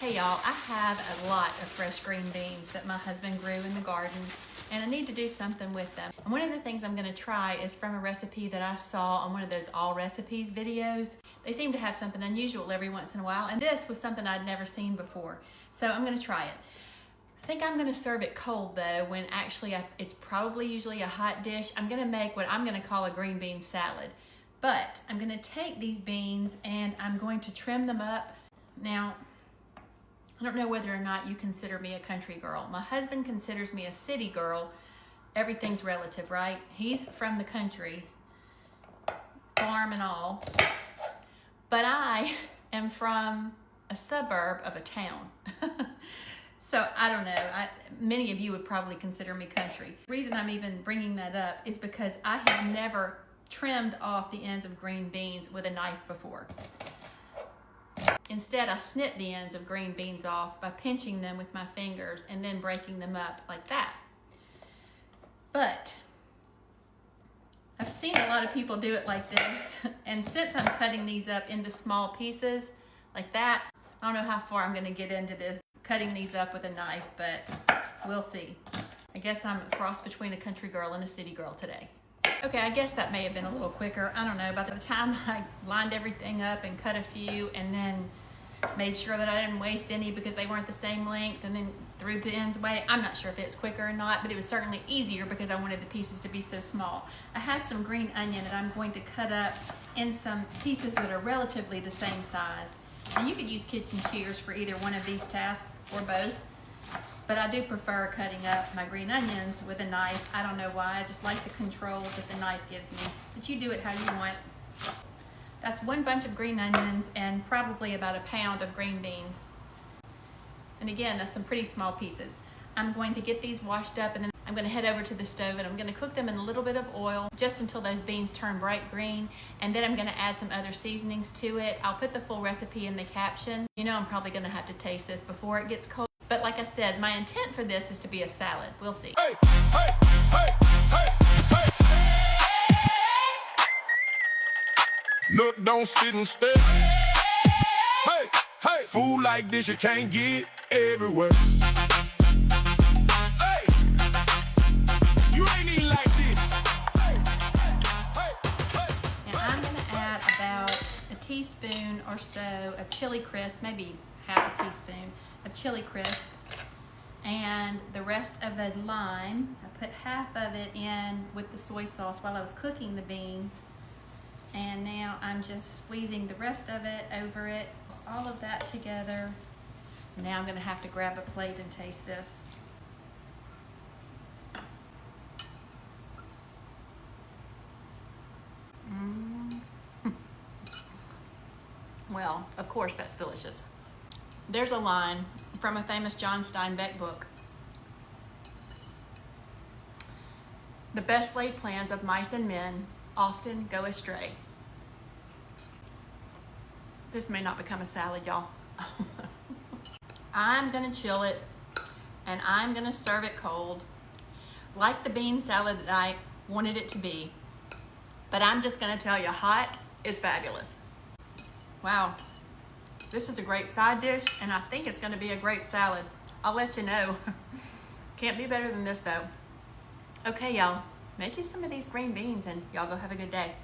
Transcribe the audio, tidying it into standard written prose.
Hey y'all, I have a lot of fresh green beans that my husband grew in the garden, and I need to do something with them. And one of the things I'm gonna try is from a recipe that I saw on one of those all recipes videos. They seem to have something unusual every once in a while, and this was something I'd never seen before. So I'm gonna try it. I think I'm gonna serve it cold though, when actually it's probably usually a hot dish. I'm gonna make what I'm gonna call a green bean salad. But I'm gonna take these beans and I'm going to trim them up. Now, I don't know whether or not you consider me a country girl. My husband considers me a city girl. Everything's relative, right? He's from the country, farm and all. But I am from a suburb of a town. So I don't know, many of you would probably consider me country. The reason I'm even bringing that up is because I have never trimmed off the ends of green beans with a knife before. Instead, I snip the ends of green beans off by pinching them with my fingers and then breaking them up like that. But I've seen a lot of people do it like this. And since I'm cutting these up into small pieces like that, I don't know how far I'm gonna get into this, cutting these up with a knife, but we'll see. I guess I'm a cross between a country girl and a city girl today. Okay, I guess that may have been a little quicker. I don't know, by the time I lined everything up and cut a few and then made sure that I didn't waste any because they weren't the same length and then threw the ends away. I'm not sure if it's quicker or not, but it was certainly easier because I wanted the pieces to be so small. I have some green onion that I'm going to cut up in some pieces that are relatively the same size. And you could use kitchen shears for either one of these tasks or both. But I do prefer cutting up my green onions with a knife. I don't know why, I just like the control that the knife gives me. But you do it how you want. That's one bunch of green onions and probably about a pound of green beans. And again, that's some pretty small pieces. I'm going to get these washed up and then I'm going to head over to the stove and I'm going to cook them in a little bit of oil just until those beans turn bright green, and then I'm going to add some other seasonings to it. I'll put the full recipe in the caption. You know I'm probably going to have to taste this before it gets cold. But like I said, my intent for this is to be a salad. We'll see. Hey, hey, hey, hey, hey. Look, don't sit and stare. Hey, hey. Food like this you can't get everywhere. Hey, you ain't eating like this. Hey, hey, hey. And I'm gonna add about a teaspoon or so of chili crisp, maybe half a teaspoon of chili crisp, and the rest of the lime. I put half of it in with the soy sauce while I was cooking the beans, and now I'm just squeezing the rest of it over it, just all of that together. And now I'm gonna have to grab a plate and taste this. Well, of course that's delicious. There's a line from a famous John Steinbeck book. The best laid plans of mice and men often go astray. This may not become a salad, y'all. I'm gonna chill it and I'm gonna serve it cold, like the bean salad that I wanted it to be. But I'm just gonna tell you, hot is fabulous. Wow. This is a great side dish, and I think it's gonna be a great salad. I'll let you know. Can't be better than this though. Okay, y'all, make you some of these green beans and y'all go have a good day.